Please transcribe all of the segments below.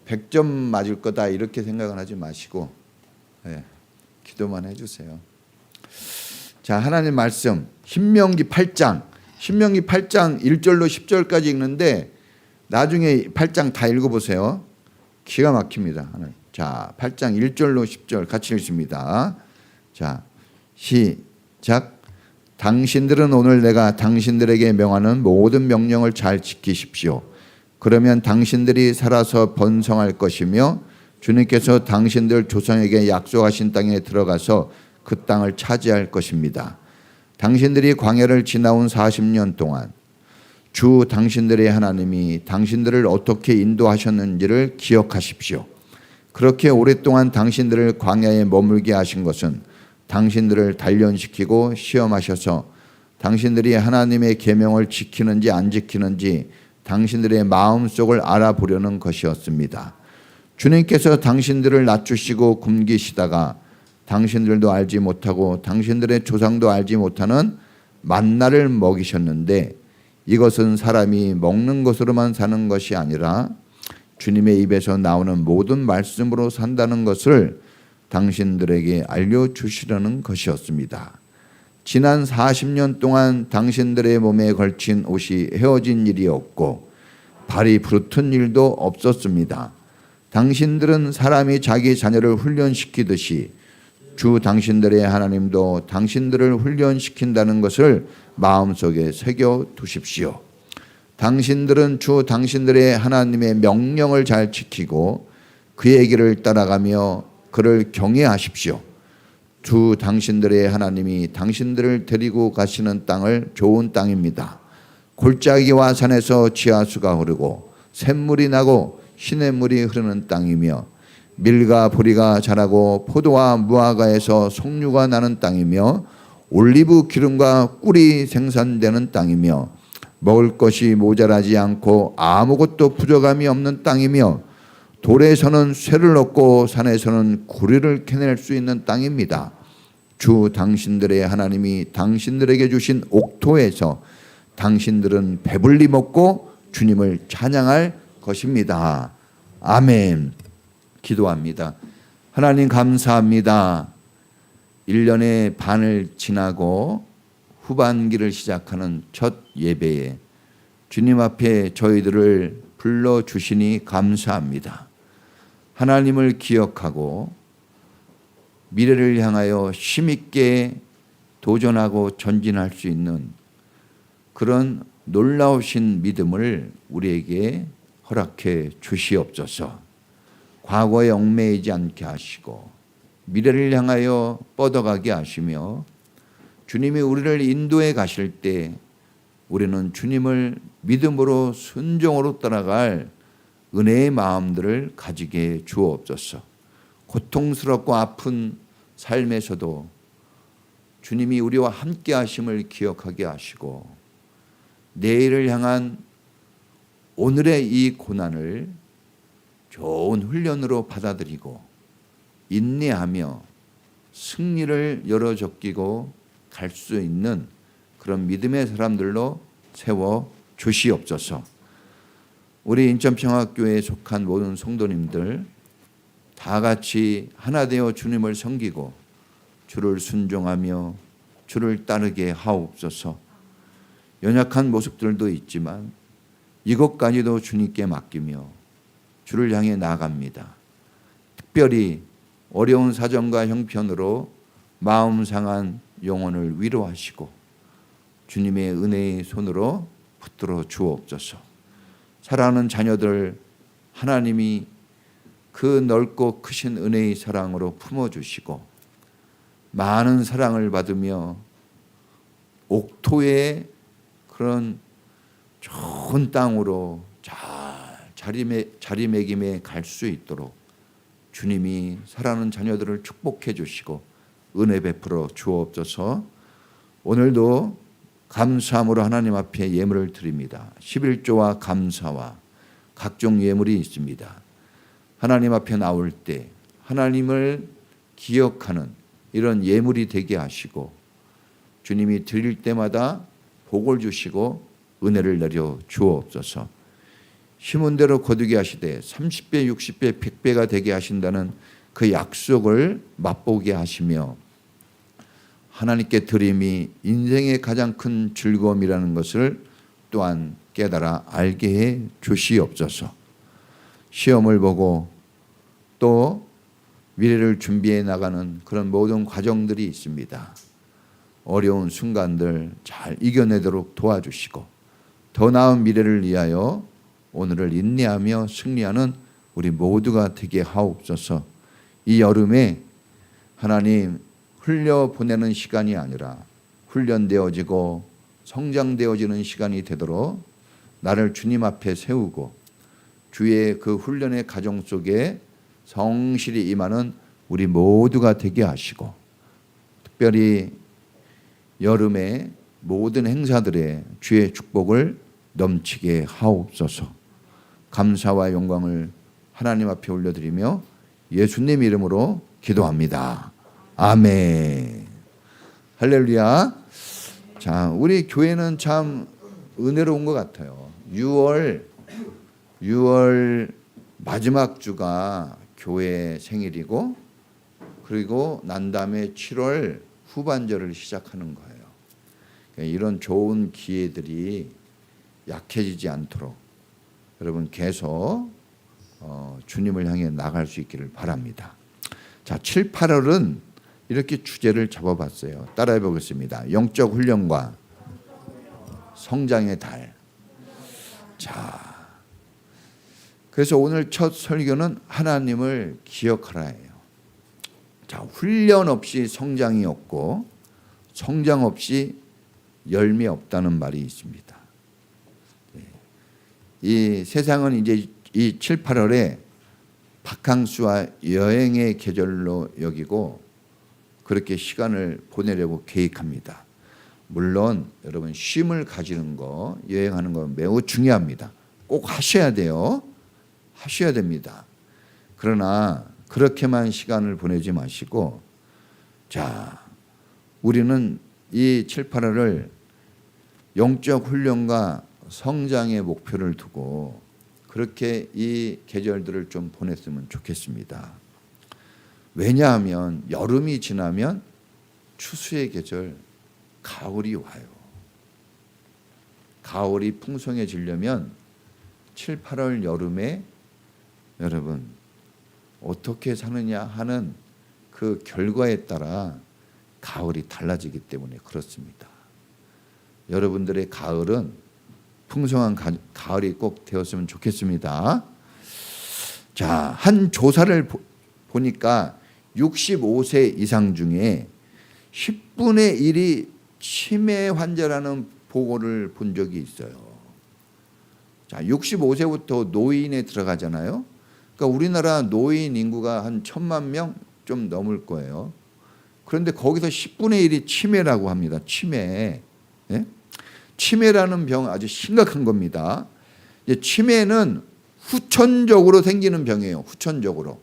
100점 맞을 거다 이렇게 생각은 하지 마시고 기도만 해주세요. 자, 하나님 말씀 신명기 8장 1절로 10절까지 읽는데 나중에 8장 다 읽어보세요. 기가 막힙니다. 자, 8장 1절로 10절 같이 읽습니다. 자, 시작. 당신들은 오늘 내가 당신들에게 명하는 모든 명령을 잘 지키십시오. 그러면 당신들이 살아서 번성할 것이며 주님께서 당신들 조상에게 약속하신 땅에 들어가서 그 땅을 차지할 것입니다. 당신들이 광야를 지나온 40년 동안 주 당신들의 하나님이 당신들을 어떻게 인도하셨는지를 기억하십시오. 그렇게 오랫동안 당신들을 광야에 머물게 하신 것은 당신들을 단련시키고 시험하셔서 당신들이 하나님의 계명을 지키는지 안 지키는지 당신들의 마음속을 알아보려는 것이었습니다. 주님께서 당신들을 낮추시고 굶기시다가 당신들도 알지 못하고 당신들의 조상도 알지 못하는 만나를 먹이셨는데 이것은 사람이 먹는 것으로만 사는 것이 아니라 주님의 입에서 나오는 모든 말씀으로 산다는 것을 당신들에게 알려주시려는 것이었습니다. 지난 40년 동안 당신들의 몸에 걸친 옷이 헤어진 일이 없고 발이 부르튼 일도 없었습니다. 당신들은 사람이 자기 자녀를 훈련시키듯이 주 당신들의 하나님도 당신들을 훈련시킨다는 것을 마음속에 새겨 두십시오. 당신들은 주 당신들의 하나님의 명령을 잘 지키고 그의 길을 따라가며 그를 경외하십시오. 주 당신들의 하나님이 당신들을 데리고 가시는 땅을 좋은 땅입니다. 골짜기와 산에서 지하수가 흐르고 샘물이 나고 시냇물이 흐르는 땅이며 밀과 보리가 자라고 포도와 무화과에서 석류가 나는 땅이며 올리브 기름과 꿀이 생산되는 땅이며 먹을 것이 모자라지 않고 아무것도 부족함이 없는 땅이며 돌에서는 쇠를 얻고 산에서는 구리를 캐낼 수 있는 땅입니다. 주 당신들의 하나님이 당신들에게 주신 옥토에서 당신들은 배불리 먹고 주님을 찬양할 것입니다. 아멘. 기도합니다. 하나님 감사합니다. 1년의 반을 지나고 후반기를 시작하는 첫 예배에 주님 앞에 저희들을 불러주시니 감사합니다. 하나님을 기억하고 미래를 향하여 힘있게 도전하고 전진할 수 있는 그런 놀라우신 믿음을 우리에게 허락해 주시옵소서. 과거에 얽매이지 않게 하시고 미래를 향하여 뻗어가게 하시며 주님이 우리를 인도해 가실 때 우리는 주님을 믿음으로 순종으로 따라갈 은혜의 마음들을 가지게 주옵소서. 고통스럽고 아픈 삶에서도 주님이 우리와 함께 하심을 기억하게 하시고 내일을 향한 오늘의 이 고난을 좋은 훈련으로 받아들이고 인내하며 승리를 열어적기고 갈 수 있는 그런 믿음의 사람들로 세워 주시옵소서. 우리 인천평화교회에 속한 모든 성도님들 다 같이 하나 되어 주님을 섬기고 주를 순종하며 주를 따르게 하옵소서. 연약한 모습들도 있지만 이것까지도 주님께 맡기며 주를 향해 나아갑니다. 특별히 어려운 사정과 형편으로 마음 상한 영혼을 위로하시고 주님의 은혜의 손으로 붙들어 주옵소서. 사랑하는 자녀들 하나님이 그 넓고 크신 은혜의 사랑으로 품어주시고 많은 사랑을 받으며 옥토의 그런 좋은 땅으로 자리매김에 갈 수 있도록 주님이 사랑하는 자녀들을 축복해 주시고 은혜 베풀어 주옵소서. 오늘도 감사함으로 하나님 앞에 예물을 드립니다. 11조와 감사와 각종 예물이 있습니다. 하나님 앞에 나올 때 하나님을 기억하는 이런 예물이 되게 하시고 주님이 드릴 때마다 복을 주시고 은혜를 내려 주옵소서. 심은 대로 거두게 하시되 30배, 60배, 100배가 되게 하신다는 그 약속을 맛보게 하시며 하나님께 드림이 인생의 가장 큰 즐거움이라는 것을 또한 깨달아 알게 해 주시옵소서. 시험을 보고 또 미래를 준비해 나가는 그런 모든 과정들이 있습니다. 어려운 순간들 잘 이겨내도록 도와주시고 더 나은 미래를 위하여 오늘을 인내하며 승리하는 우리 모두가 되게 하옵소서. 이 여름에 하나님 흘려보내는 시간이 아니라 훈련되어지고 성장되어지는 시간이 되도록 나를 주님 앞에 세우고 주의 그 훈련의 가정 속에 성실히 임하는 우리 모두가 되게 하시고 특별히 여름의 모든 행사들에 주의 축복을 넘치게 하옵소서. 감사와 영광을 하나님 앞에 올려드리며 예수님 이름으로 기도합니다. 아멘. 할렐루야. 자, 우리 교회는 참 은혜로운 것 같아요. 6월 마지막 주가 교회 생일이고 그리고 난 다음에 7월 후반절을 시작하는 거예요. 이런 좋은 기회들이 약해지지 않도록 여러분 계속 주님을 향해 나갈 수 있기를 바랍니다. 자, 7, 8월은 이렇게 주제를 잡아봤어요. 따라해 보겠습니다. 영적 훈련과 성장의 달. 자, 그래서 오늘 첫 설교는 하나님을 기억하라예요. 자, 훈련 없이 성장이 없고 성장 없이 열매 없다는 말이 있습니다. 이 세상은 이제 이 7, 8월에 바캉스와 여행의 계절로 여기고 그렇게 시간을 보내려고 계획합니다. 물론 여러분 쉼을 가지는 거, 여행하는 거 매우 중요합니다. 꼭 하셔야 돼요. 하셔야 됩니다. 그러나 그렇게만 시간을 보내지 마시고 자, 우리는 이 7, 8월을 영적 훈련과 성장의 목표를 두고 그렇게 이 계절들을 좀 보냈으면 좋겠습니다. 왜냐하면 여름이 지나면 추수의 계절 가을이 와요. 가을이 풍성해지려면 7, 8월 여름에 여러분 어떻게 사느냐 하는 그 결과에 따라 가을이 달라지기 때문에 그렇습니다. 여러분들의 가을은 풍성한 가을이 꼭 되었으면 좋겠습니다. 자, 한 조사를 보니까 65세 이상 중에 10분의 1이 치매 환자라는 보고를 본 적이 있어요. 자, 65세부터 노인에 들어가잖아요. 그러니까 우리나라 노인 인구가 한 1,000만 명 좀 넘을 거예요. 그런데 거기서 10분의 1이 치매라고 합니다. 치매. 예? 치매라는 병 아주 심각한 겁니다. 치매는 후천적으로 생기는 병이에요. 후천적으로.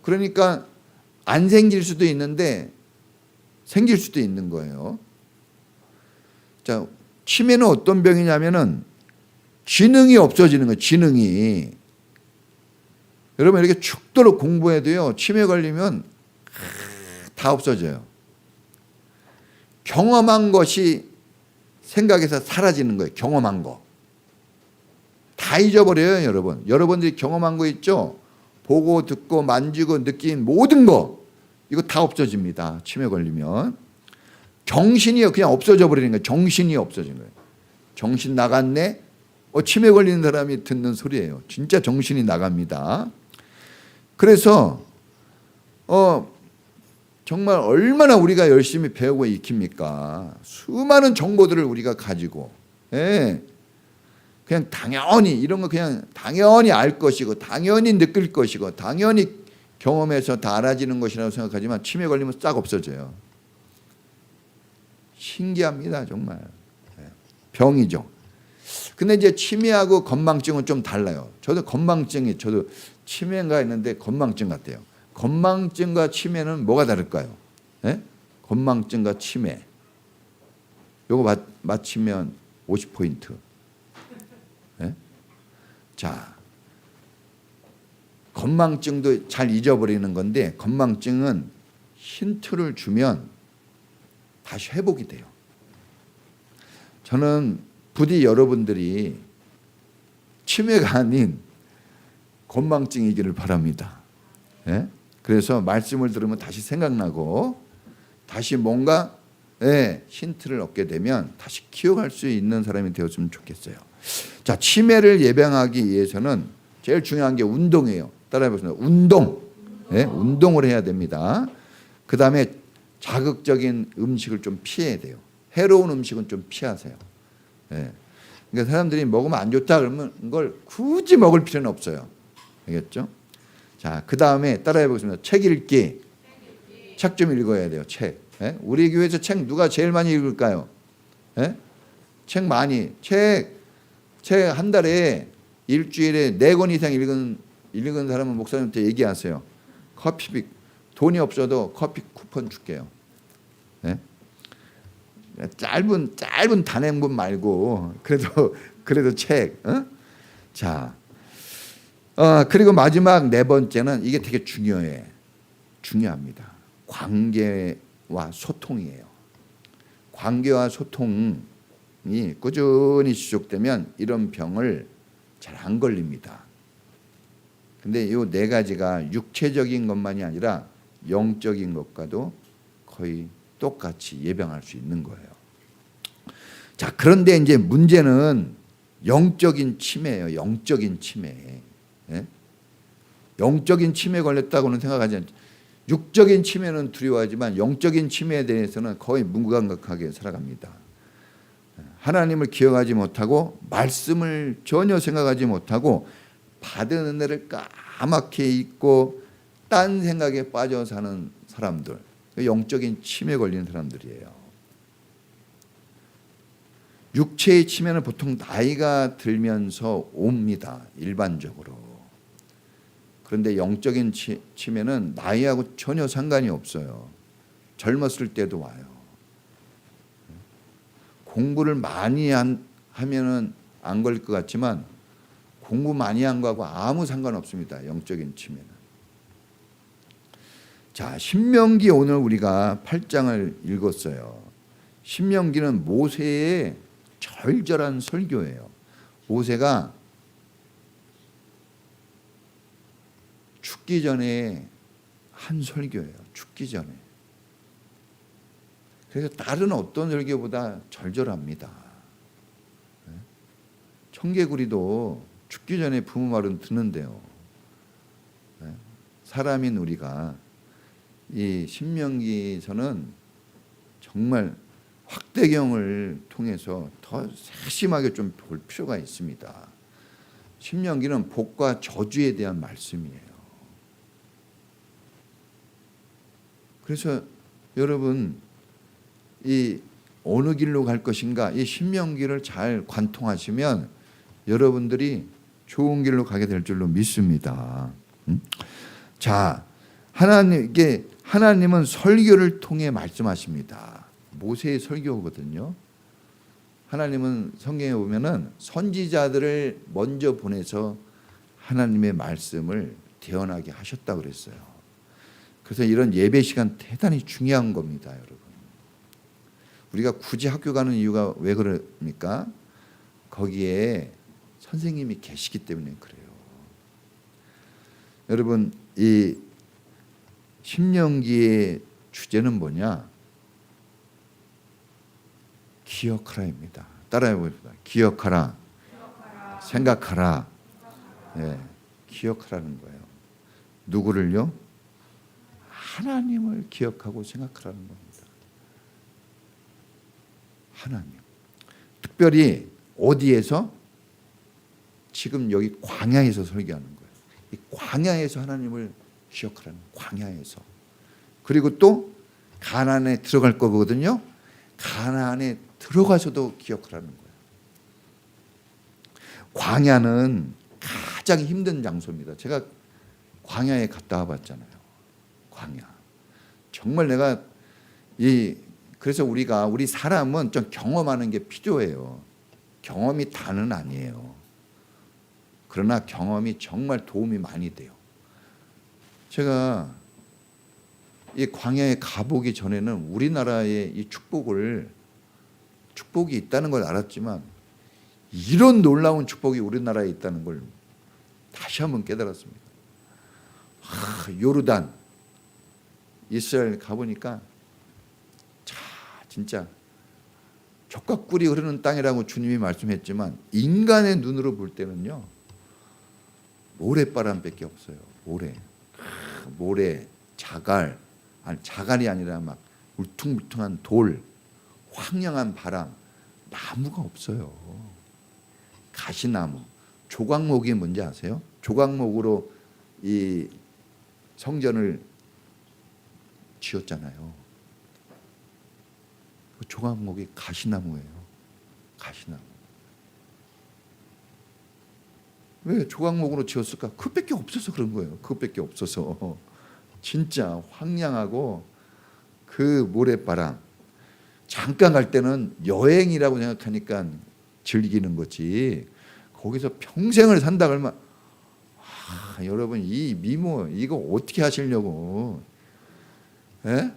그러니까 안 생길 수도 있는데 생길 수도 있는 거예요. 자, 치매는 어떤 병이냐면은 지능이 없어지는 거예요. 지능이. 여러분 이렇게 죽도록 공부해도요. 치매 걸리면 다 없어져요. 경험한 것이 생각에서 사라지는 거예요. 경험한 거. 다 잊어버려요, 여러분. 여러분들이 경험한 거 있죠? 보고 듣고 만지고 느낀 모든 거 이거 다 없어집니다. 치매 걸리면. 정신이 그냥 없어져 버리는 거예요. 정신이 없어진 거예요. 정신 나갔네? 치매 걸리는 사람이 듣는 소리예요. 진짜 정신이 나갑니다. 그래서 정말 얼마나 우리가 열심히 배우고 익힙니까? 수많은 정보들을 우리가 가지고 그냥 당연히 이런 거 그냥 당연히 알 것이고 당연히 느낄 것이고 당연히 경험해서 다 알아지는 것이라고 생각하지만 치매 걸리면 싹 없어져요. 신기합니다, 정말. 병이죠. 근데 이제 치매하고 건망증은 좀 달라요. 저도 치매인가 했는데 건망증 같아요. 건망증과 치매는 뭐가 다를까요? 건망증과 치매. 요거 맞히면 50포인트. 자, 건망증도 잘 잊어버리는 건데 건망증은 힌트를 주면 다시 회복이 돼요. 저는 부디 여러분들이 치매가 아닌 건망증이기를 바랍니다. 예? 그래서 말씀을 들으면 다시 생각나고 다시 뭔가 힌트를 얻게 되면 다시 기억할 수 있는 사람이 되었으면 좋겠어요. 자, 치매를 예방하기 위해서는 제일 중요한 게 운동이에요. 따라해보세요. 운동. 운동을 해야 됩니다. 그 다음에 자극적인 음식을 좀 피해야 돼요. 해로운 음식은 좀 피하세요. 그러니까 사람들이 먹으면 안 좋다 그러면 그걸 굳이 먹을 필요는 없어요. 알겠죠? 자, 그 다음에 따라해보겠습니다. 책 읽기. 책 좀 읽어야 돼요. 책. 우리 교회에서 책 누가 제일 많이 읽을까요? 책 많이. 책 한 달에 일주일에 4권 이상 읽은 사람은 목사님한테 얘기하세요. 커피 돈이 없어도 커피 쿠폰 줄게요. 짧은 단행본 말고 그래도 책. 자, 그리고 마지막 4번째는 이게 되게 중요합니다. 관계와 소통이에요. 관계와 소통이 꾸준히 지속되면 이런 병을 잘 안 걸립니다. 근데 이 4가지가 육체적인 것만이 아니라 영적인 것과도 거의 똑같이 예방할 수 있는 거예요. 자, 그런데 이제 문제는 영적인 치매예요. 영적인 치매. 영적인 치매 걸렸다고는 생각하지 않죠. 육적인 치매는 두려워하지만 영적인 치매에 대해서는 거의 무감각하게 살아갑니다. 하나님을 기억하지 못하고 말씀을 전혀 생각하지 못하고 받은 은혜를 까맣게 잊고 딴 생각에 빠져 사는 사람들, 영적인 치매 걸리는 사람들이에요. 육체의 치매는 보통 나이가 들면서 옵니다. 일반적으로. 그런데 영적인 치매는 나이하고 전혀 상관이 없어요. 젊었을 때도 와요. 공부를 많이 하면은 안 걸릴 것 같지만 공부 많이 한 거하고 아무 상관없습니다. 영적인 치매는. 자, 신명기 오늘 우리가 8장을 읽었어요. 신명기는 모세의 절절한 설교예요. 모세가 죽기 전에 한 설교예요. 죽기 전에. 그래서 다른 어떤 설교보다 절절합니다. 청개구리도 죽기 전에 부모 말은 듣는데요. 사람인 우리가 이 신명기서는 정말 확대경을 통해서 더 세심하게 좀 볼 필요가 있습니다. 신명기는 복과 저주에 대한 말씀이에요. 그래서 여러분, 이 어느 길로 갈 것인가, 이 신명기를 잘 관통하시면 여러분들이 좋은 길로 가게 될 줄로 믿습니다. 자, 하나님은 설교를 통해 말씀하십니다. 모세의 설교거든요. 하나님은 성경에 보면은 선지자들을 먼저 보내서 하나님의 말씀을 대언하게 하셨다고 그랬어요. 그래서 이런 예배 시간 대단히 중요한 겁니다, 여러분. 우리가 굳이 학교 가는 이유가 왜 그럽니까? 거기에 선생님이 계시기 때문에 그래요. 여러분, 이 신명기의 주제는 뭐냐? 기억하라입니다. 따라해 보십시다. 기억하라. 생각하라. 기억하라는 거예요. 누구를요? 하나님을 기억하고 생각하라는 겁니다. 하나님. 특별히 어디에서? 지금 여기 광야에서 설교하는 거예요. 이 광야에서 하나님을 기억하라는 광야에서. 그리고 또 가나안에 들어갈 거거든요. 가나안에 들어가서도 기억하라는 거예요. 광야는 가장 힘든 장소입니다. 제가 광야에 갔다 와봤잖아요. 광야. 정말 내가 그래서 우리 사람은 좀 경험하는 게 필요해요. 경험이 다는 아니에요. 그러나 경험이 정말 도움이 많이 돼요. 제가 이 광야에 가보기 전에는 우리나라의 이 축복이 있다는 걸 알았지만 이런 놀라운 축복이 우리나라에 있다는 걸 다시 한번 깨달았습니다. 요르단, 이스라엘 가보니까 진짜 젖과 꿀이 흐르는 땅이라고 주님이 말씀했지만 인간의 눈으로 볼 때는요 모래바람밖에 없어요. 모래, 자갈이 아니라 막 울퉁불퉁한 돌, 황량한 바람, 나무가 없어요. 가시나무, 조각목이 뭔지 아세요? 조각목으로 이 성전을 지었잖아요. 그 조각목이 가시나무예요. 가시나무. 왜 조각목으로 지었을까? 그것밖에 없어서 그런 거예요. 그것밖에 없어서. 진짜 황량하고 그 모래바람. 잠깐 갈 때는 여행이라고 생각하니까 즐기는 거지. 거기서 평생을 산다 그러면 여러분 이 미모 이거 어떻게 하시려고? 예?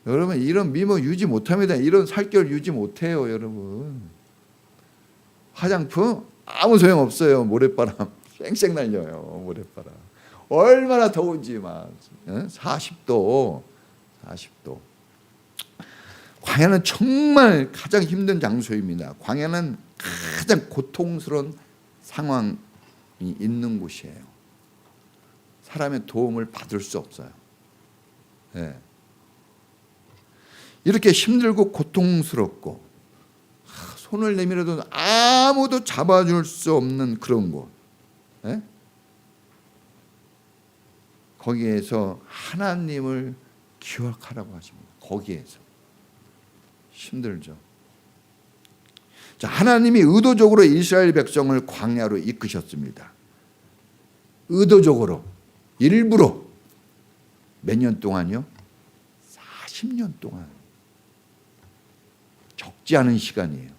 여러분 이런 미모 유지 못합니다. 이런 살결 유지 못해요, 여러분. 화장품 아무 소용 없어요. 모래바람 쌩쌩 날려요. 모래바람. 얼마나 더운지 막 40도. 광야는 정말 가장 힘든 장소입니다. 광야는 가장 고통스러운 상황이 있는 곳이에요. 사람의 도움을 받을 수 없어요. 네. 이렇게 힘들고 고통스럽고 손을 내밀어도 아무도 잡아줄 수 없는 그런 곳. 네? 거기에서 하나님을 기억하라고 하십니다. 거기에서. 힘들죠. 자, 하나님이 의도적으로 이스라엘 백성을 광야로 이끄셨습니다. 의도적으로, 일부러. 몇 년 동안요? 40년 동안. 적지 않은 시간이에요.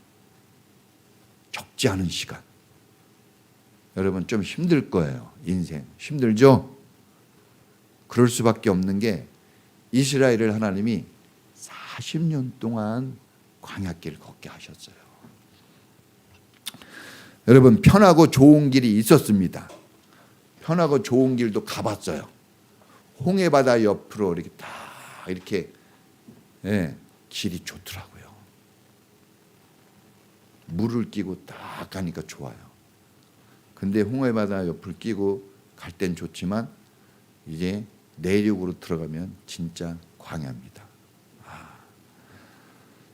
적지 않은 시간. 여러분 좀 힘들 거예요. 인생 힘들죠? 그럴 수밖에 없는 게 이스라엘을 하나님이 40년 동안 광야길 걷게 하셨어요. 여러분 편하고 좋은 길이 있었습니다. 편하고 좋은 길도 가봤어요. 홍해바다 옆으로 이렇게 다 이렇게 길이 좋더라고요. 물을 끼고 딱 가니까 좋아요. 근데 홍해바다 옆을 끼고 갈 땐 좋지만 이제 내륙으로 들어가면 진짜 광야입니다.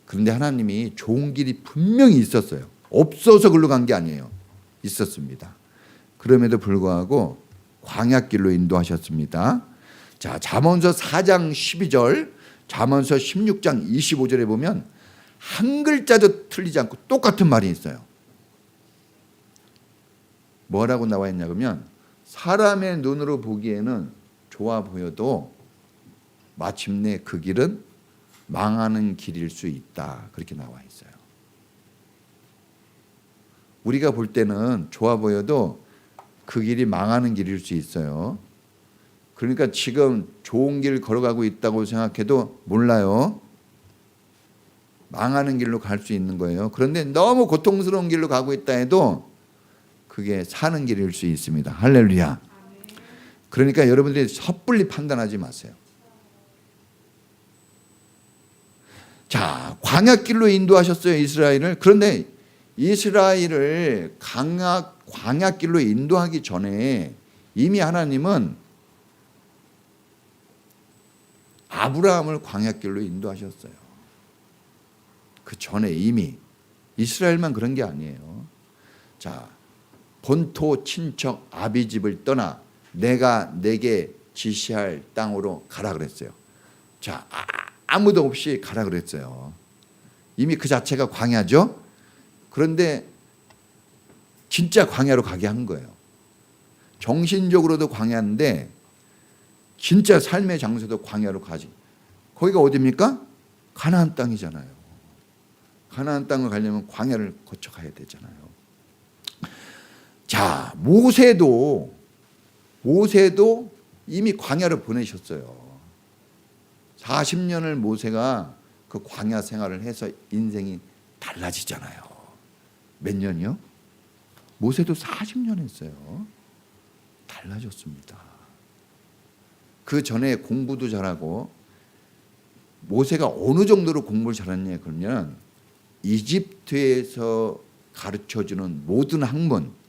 그런데 하나님이 좋은 길이 분명히 있었어요. 없어서 글로 간 게 아니에요. 있었습니다. 그럼에도 불구하고 광야길로 인도하셨습니다. 자, 잠언서 4장 12절, 잠언서 16장 25절에 보면 한 글자도 틀리지 않고 똑같은 말이 있어요. 뭐라고 나와 있냐 그러면 사람의 눈으로 보기에는 좋아 보여도 마침내 그 길은 망하는 길일 수 있다. 그렇게 나와 있어요. 우리가 볼 때는 좋아 보여도 그 길이 망하는 길일 수 있어요. 그러니까 지금 좋은 길 걸어가고 있다고 생각해도 몰라요. 망하는 길로 갈 수 있는 거예요. 그런데 너무 고통스러운 길로 가고 있다 해도 그게 사는 길일 수 있습니다. 할렐루야. 그러니까 여러분들이 섣불리 판단하지 마세요. 자, 광야길로 인도하셨어요, 이스라엘을. 그런데 이스라엘을 광야길로 인도하기 전에 이미 하나님은 아브라함을 광야길로 인도하셨어요. 그 전에 이미 이스라엘만 그런 게 아니에요. 자, 본토 친척 아비집을 떠나 내가 내게 지시할 땅으로 가라 그랬어요. 자, 아무도 없이 가라 그랬어요. 이미 그 자체가 광야죠. 그런데 진짜 광야로 가게 한 거예요. 정신적으로도 광야인데 진짜 삶의 장소도 광야로 가지. 거기가 어디입니까? 가나안 땅이잖아요. 가나안 땅을 가려면 광야를 거쳐 가야 되잖아요. 자, 모세도 이미 광야를 보내셨어요. 40년을 모세가 그 광야 생활을 해서 인생이 달라지잖아요. 몇 년이요? 모세도 40년 했어요. 달라졌습니다. 그 전에 공부도 잘하고, 모세가 어느 정도로 공부를 잘했냐 그러면 이집트에서 가르쳐주는 모든 학문,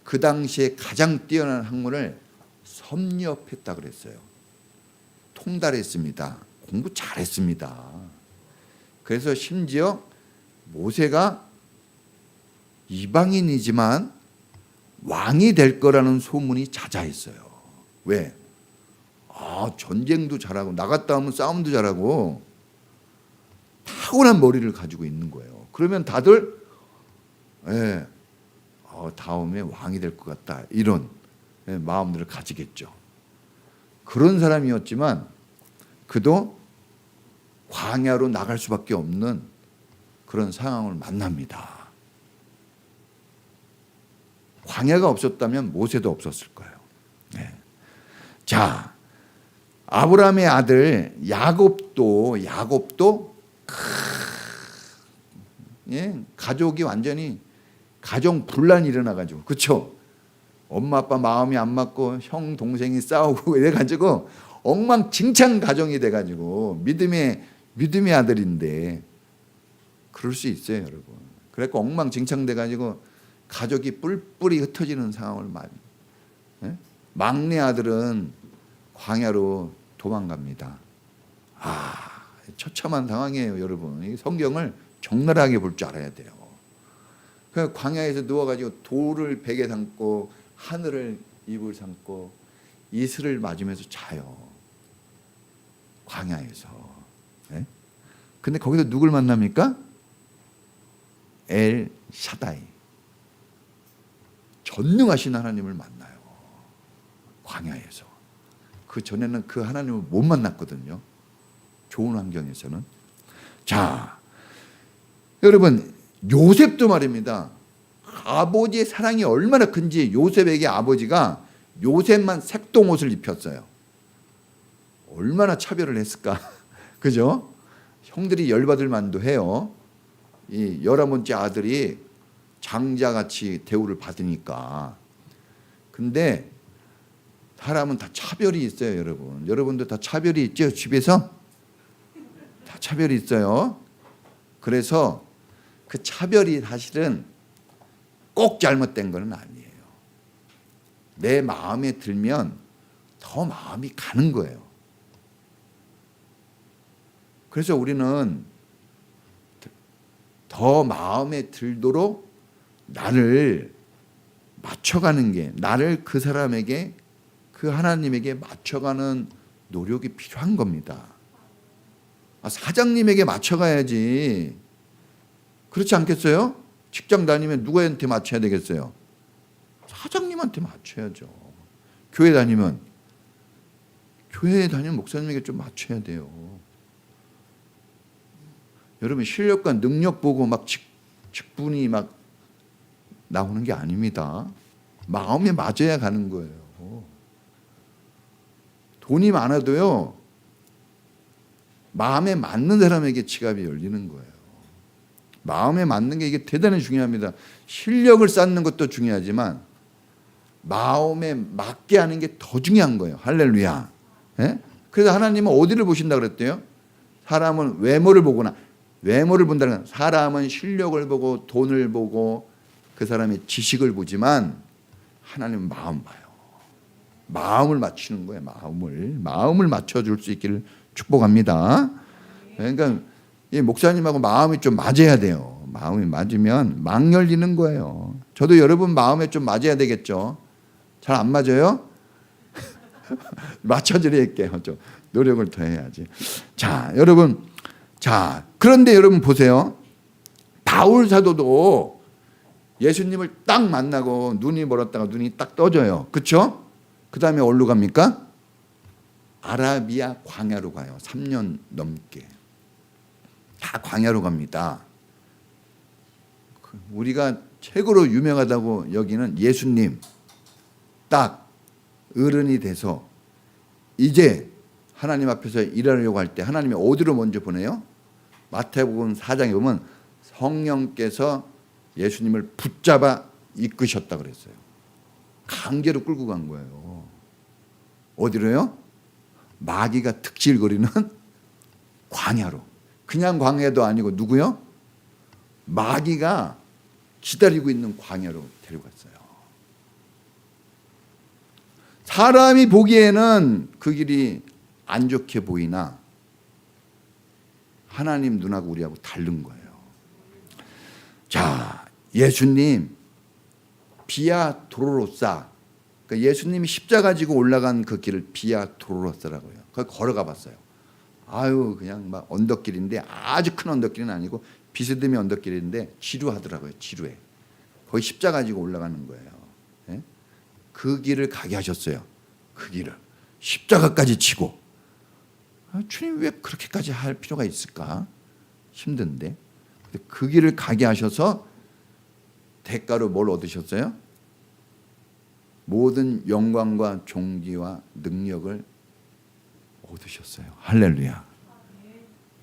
그 당시에 가장 뛰어난 학문을 섭렵했다 그랬어요. 통달했습니다. 공부 잘했습니다. 그래서 심지어 모세가 이방인이지만 왕이 될 거라는 소문이 자자했어요. 왜? 전쟁도 잘하고 나갔다 오면 싸움도 잘하고 타고난 머리를 가지고 있는 거예요. 그러면 다들 다음에 왕이 될 것 같다, 이런 마음들을 가지겠죠. 그런 사람이었지만 그도 광야로 나갈 수밖에 없는 그런 상황을 만납니다. 광야가 없었다면 모세도 없었을 거예요. 자, 아브라함의 아들 야곱도 가족이 완전히 가정 분란이 일어나가지고, 그렇죠? 엄마 아빠 마음이 안 맞고 형 동생이 싸우고 이래가지고 엉망진창 가정이 돼가지고 믿음의 아들인데 그럴 수 있어요, 여러분. 그래서 엉망진창 돼가지고 가족이 뿔뿔이 흩어지는 상황을 막내 아들은 광야로 도망갑니다. 처참한 상황이에요, 여러분. 이 성경을 적나라하게 볼 줄 알아야 돼요. 그 광야에서 누워가지고 돌을 베개 삼고 하늘을 입을 삼고 이슬을 맞으면서 자요. 광야에서. 근데 거기서 누굴 만납니까? 엘 샤다이. 전능하신 하나님을 만나요. 광야에서. 그 전에는 그 하나님을 못 만났거든요. 좋은 환경에서는. 자, 여러분, 요셉도 말입니다. 아버지의 사랑이 얼마나 큰지 요셉에게 아버지가 요셉만 색동옷을 입혔어요. 얼마나 차별을 했을까. 그죠? 형들이 열받을 만도 해요. 이 11번째 아들이 장자같이 대우를 받으니까. 근데 사람은 다 차별이 있어요, 여러분. 여러분도 다 차별이 있죠? 집에서? 다 차별이 있어요. 그래서 그 차별이 사실은 꼭 잘못된 건 아니에요. 내 마음에 들면 더 마음이 가는 거예요. 그래서 우리는 더 마음에 들도록 나를 맞춰가는 게, 나를 그 사람에게, 그 하나님에게 맞춰가는 노력이 필요한 겁니다. 사장님에게 맞춰가야지. 그렇지 않겠어요? 직장 다니면 누구한테 맞춰야 되겠어요? 사장님한테 맞춰야죠. 교회 다니면 목사님에게 좀 맞춰야 돼요. 여러분, 실력과 능력 보고 막 직분이 막 나오는 게 아닙니다. 마음에 맞아야 가는 거예요. 돈이 많아도요, 마음에 맞는 사람에게 지갑이 열리는 거예요. 마음에 맞는 게 이게 대단히 중요합니다. 실력을 쌓는 것도 중요하지만 마음에 맞게 하는 게 더 중요한 거예요. 할렐루야. 그래서 하나님은 어디를 보신다 그랬대요? 사람은 외모를 보거나, 외모를 본다는 건 사람은 실력을 보고 돈을 보고 그 사람의 지식을 보지만 하나님은 마음 봐요. 마음을 맞추는 거예요. 마음을 맞춰줄 수 있기를 축복합니다. 그러니까 이 목사님하고 마음이 좀 맞아야 돼요. 마음이 맞으면 막 열리는 거예요. 저도 여러분 마음에 좀 맞아야 되겠죠. 잘 안 맞아요? 맞춰드릴게요. 좀 노력을 더 해야지. 자, 여러분, 그런데 여러분 보세요. 바울 사도도 예수님을 딱 만나고 눈이 멀었다가 눈이 딱 떠져요. 그렇죠? 그 다음에 어디로 갑니까? 아라비아 광야로 가요. 3년 넘게. 다 광야로 갑니다. 우리가 최고로 유명하다고 여기는 예수님 딱 어른이 돼서 이제 하나님 앞에서 일하려고 할 때 하나님이 어디로 먼저 보내요? 마태복음 4장에 보면 성령께서 예수님을 붙잡아 이끄셨다 그랬어요. 강제로 끌고 간 거예요. 어디로요? 마귀가 득실거리는 광야로. 그냥 광야도 아니고 누구요? 마귀가 기다리고 있는 광야로 데려갔어요. 사람이 보기에는 그 길이 안 좋게 보이나 하나님 눈하고 우리하고 다른 거예요. 자, 예수님 비아 도로로사, 그러니까 예수님이 십자가 지고 올라간 그 길을 비아 도로로사라고 해요. 거기 걸어가 봤어요. 아유, 그냥 막 언덕길인데 아주 큰 언덕길은 아니고 비스듬히 언덕길인데 지루하더라고요. 지루해. 거기 십자가 지고 올라가는 거예요. 예? 그 길을 가게 하셨어요. 그 길을 십자가까지 치고. 주님 왜 그렇게까지 할 필요가 있을까? 힘든데. 그 길을 가게 하셔서 대가로 뭘 얻으셨어요? 모든 영광과 존귀와 능력을 얻으셨어요. 할렐루야.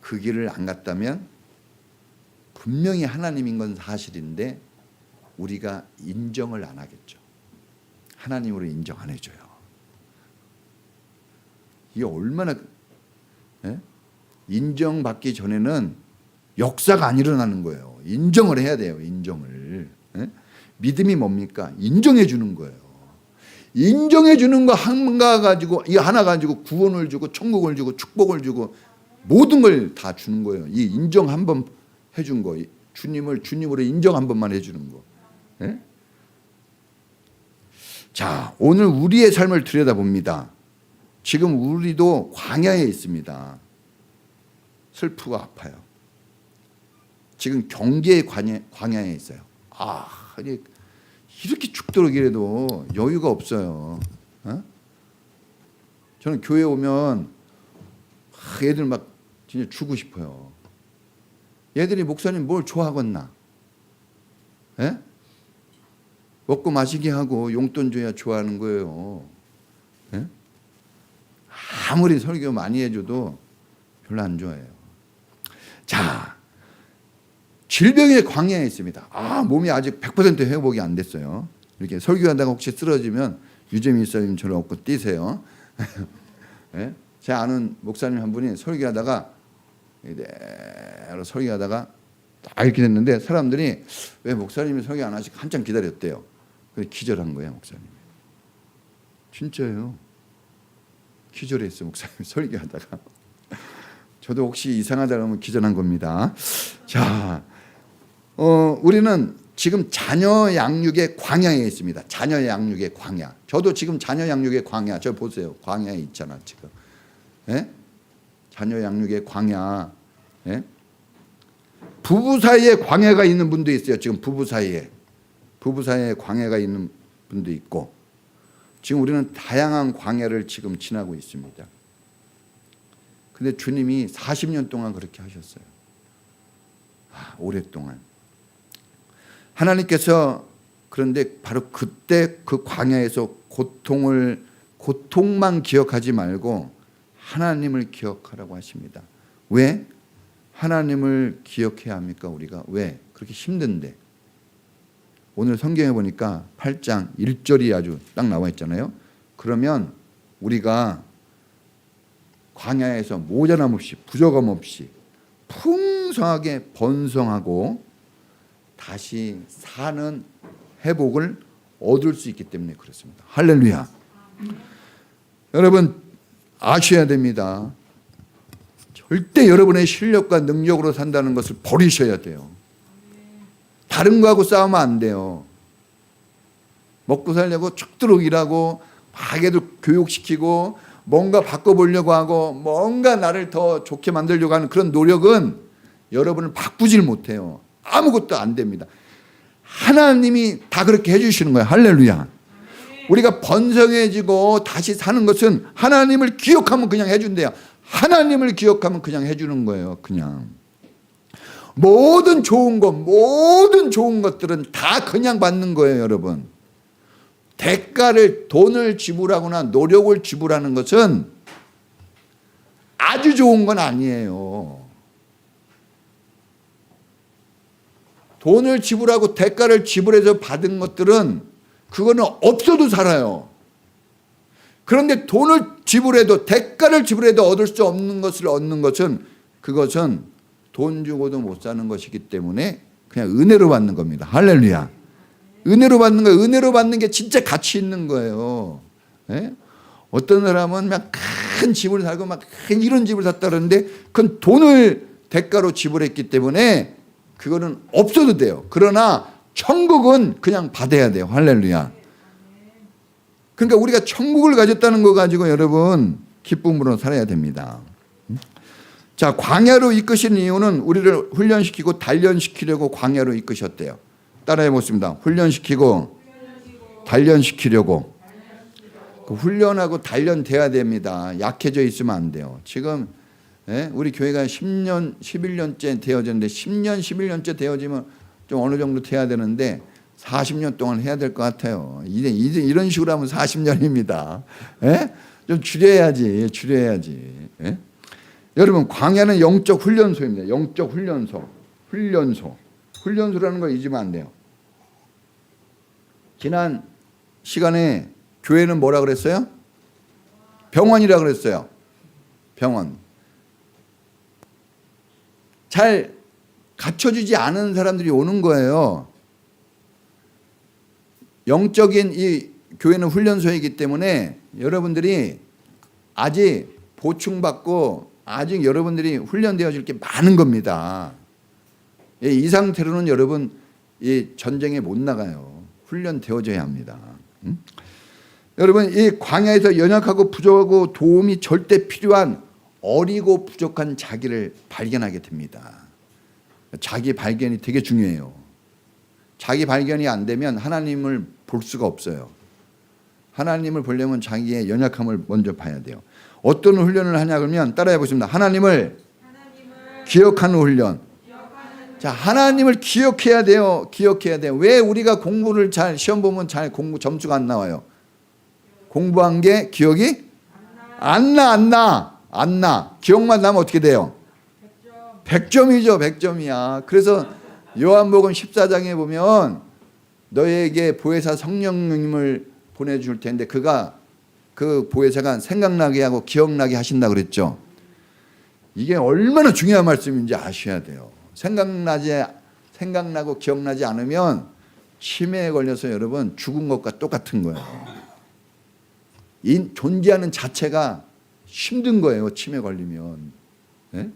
그 길을 안 갔다면 분명히 하나님인 건 사실인데 우리가 인정을 안 하겠죠. 하나님으로 인정 안 해줘요. 이게 얼마나 인정받기 전에는 역사가 안 일어나는 거예요. 인정을 해야 돼요. 인정을. 믿음이 뭡니까? 인정해 주는 거예요. 인정해 주는 거 하나 가지고, 이 하나 가지고 구원을 주고 천국을 주고 축복을 주고 모든 걸 다 주는 거예요. 이 인정 한번 해준 거, 주님을 주님으로 인정 한 번만 해주는 거. 예? 자, 오늘 우리의 삶을 들여다봅니다. 지금 우리도 광야에 있습니다. 슬프고 아파요. 지금 경계의 광야에 있어요. 이렇게 죽도록 이래도 여유가 없어요. 저는 교회 오면 애들 막 진짜 주고 싶어요. 얘들이 목사님 뭘 좋아하겠나? 예? 먹고 마시게 하고 용돈 줘야 좋아하는 거예요. 예? 아무리 설교 많이 해줘도 별로 안 좋아해요. 자, 질병의 광야에 있습니다. 몸이 아직 100% 회복이 안 됐어요. 이렇게 설교하다가 혹시 쓰러지면 유재민 목사님처럼 얻고 뛰세요. 예? 제 아는 목사님 한 분이 설교하다가 이대로 설교하다가 딱 이렇게 됐는데 사람들이 왜 목사님이 설교 안 하시고 한참 기다렸대요. 그래서 기절한 거예요, 목사님이. 진짜예요. 기절했어요, 목사님 설교하다가. 저도 혹시 이상하다 그러면 기절한 겁니다. 자, 우리는 지금 자녀 양육의 광야에 있습니다. 자녀 양육의 광야. 저도 지금 자녀 양육의 광야. 저 보세요. 광야에 있잖아 지금. 예? 자녀 양육의 광야. 예? 부부 사이에 광야가 있는 분도 있어요. 지금 부부 사이에 광야가 있는 분도 있고, 지금 우리는 다양한 광야를 지금 지나고 있습니다. 근데 주님이 40년 동안 그렇게 하셨어요. 오랫동안. 하나님께서 그런데 바로 그때 그 광야에서 고통만 기억하지 말고 하나님을 기억하라고 하십니다. 왜? 하나님을 기억해야 합니까? 우리가 왜? 그렇게 힘든데. 오늘 성경에 보니까 8장 1절이 아주 딱 나와 있잖아요. 그러면 우리가 광야에서 모자람 없이 부족함 없이 풍성하게 번성하고 다시 사는 회복을 얻을 수 있기 때문에 그렇습니다. 할렐루야. 여러분 아셔야 됩니다. 절대 여러분의 실력과 능력으로 산다는 것을 버리셔야 돼요. 다른 거하고 싸우면 안 돼요. 먹고 살려고 죽도록 일하고 막 애들 교육시키고 뭔가 바꿔보려고 하고 뭔가 나를 더 좋게 만들려고 하는 그런 노력은 여러분을 바꾸질 못해요. 아무것도 안 됩니다. 하나님이 다 그렇게 해주시는 거예요. 할렐루야. 우리가 번성해지고 다시 사는 것은 하나님을 기억하면 그냥 해준대요. 하나님을 기억하면 그냥 해주는 거예요. 그냥 모든 좋은 것, 모든 좋은 것들은 다 그냥 받는 거예요, 여러분. 대가를, 돈을 지불하거나 노력을 지불하는 것은 아주 좋은 건 아니에요. 돈을 지불하고 대가를 지불해서 받은 것들은 그거는 없어도 살아요. 그런데 돈을 지불해도, 대가를 지불해도 얻을 수 없는 것을 얻는 것은, 그것은 돈 주고도 못 사는 것이기 때문에 그냥 은혜로 받는 겁니다. 할렐루야. 은혜로 받는 거예요. 은혜로 받는 게 진짜 가치 있는 거예요. 예? 어떤 사람은 막 큰 집을 살고 막 큰 이런 집을 샀다 그러는데 그건 돈을 대가로 지불했기 때문에 그거는 없어도 돼요. 그러나 천국은 그냥 받아야 돼요. 할렐루야. 그러니까 우리가 천국을 가졌다는 거 가지고 여러분 기쁨으로 살아야 됩니다. 자, 광야로 이끄신 이유는 우리를 훈련시키고 단련시키려고 광야로 이끄셨대요. 따라해 보겠습니다. 훈련시키고 단련시키려고. 그 훈련하고 단련돼야 됩니다. 약해져 있으면 안 돼요. 지금 우리 교회가 10년, 11년째 되어졌는데 10년, 11년째 되어지면 좀 어느 정도 돼야 되는데 40년 동안 해야 될 것 같아요. 이제 이런 식으로 하면 40년입니다. 좀 줄여야지. 여러분, 광야는 영적 훈련소입니다. 영적 훈련소라는 걸 잊으면 안 돼요. 지난 시간에 교회는 뭐라 그랬어요? 병원이라 그랬어요. 병원. 잘 갖춰주지 않은 사람들이 오는 거예요. 영적인 이 교회는 훈련소이기 때문에 여러분들이 아직 보충받고 아직 여러분들이 훈련되어질 게 많은 겁니다. 이 상태로는 여러분 이 전쟁에 못 나가요. 훈련되어져야 합니다. 여러분, 이 광야에서 연약하고 부족하고 도움이 절대 필요한 어리고 부족한 자기를 발견하게 됩니다. 자기 발견이 되게 중요해요. 자기 발견이 안 되면 하나님을 볼 수가 없어요. 하나님을 보려면 자기의 연약함을 먼저 봐야 돼요. 어떤 훈련을 하냐 그러면 따라해 보십니다. 하나님을 기억하는 훈련. 자, 하나님을 기억해야 돼요. 왜 우리가 공부를 잘, 시험 보면 잘 공부 점수가 안 나와요? 공부한 게 기억이 안 나. 기억만 나면 어떻게 돼요? 100점이죠. 100점이야. 그래서 요한복음 14장에 보면 너에게 보혜사 성령님을 보내줄 텐데 그가 그 보혜사가 생각나게 하고 기억나게 하신다 그랬죠. 이게 얼마나 중요한 말씀인지 아셔야 돼요. 생각나고 기억나지 않으면 치매에 걸려서 여러분 죽은 것과 똑같은 거예요. 이 존재하는 자체가 힘든 거예요. 치매 걸리면. 네?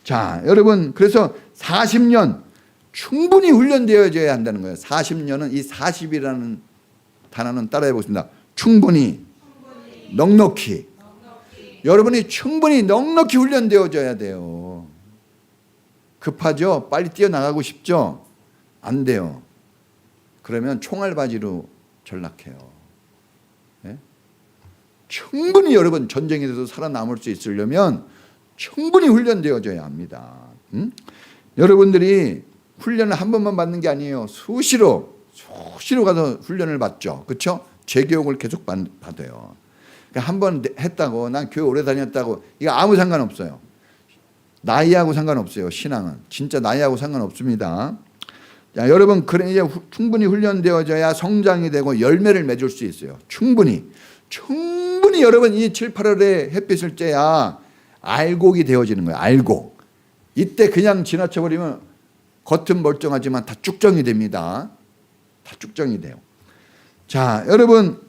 자, 여러분, 그래서 40년 충분히 훈련되어져야 한다는 거예요. 40년은 이 40이라는 단어는 따라해 보겠습니다. 충분히. 넉넉히. 여러분이 충분히 넉넉히 훈련되어져야 돼요. 급하죠? 빨리 뛰어나가고 싶죠? 안 돼요. 그러면 총알바지로 전락해요. 네? 충분히 여러분 전쟁에서 살아남을 수 있으려면 충분히 훈련되어져야 합니다. 여러분들이 훈련을 한 번만 받는 게 아니에요. 수시로 가서 훈련을 받죠. 그렇죠? 재교육을 계속 받아요. 한 번 했다고 난 교회 오래 다녔다고 이거 아무 상관없어요. 나이하고 상관없어요. 신앙은 진짜 나이하고 상관없습니다. 자, 여러분, 그래 이제 충분히 훈련되어져야 성장이 되고 열매를 맺을 수 있어요. 충분히 여러분 이 7, 8월에 햇빛을 쬐야 알곡이 되어지는 거예요. 알곡. 이때 그냥 지나쳐버리면 겉은 멀쩡하지만 다 쭉정이 됩니다. 다 쭉정이 돼요. 자, 여러분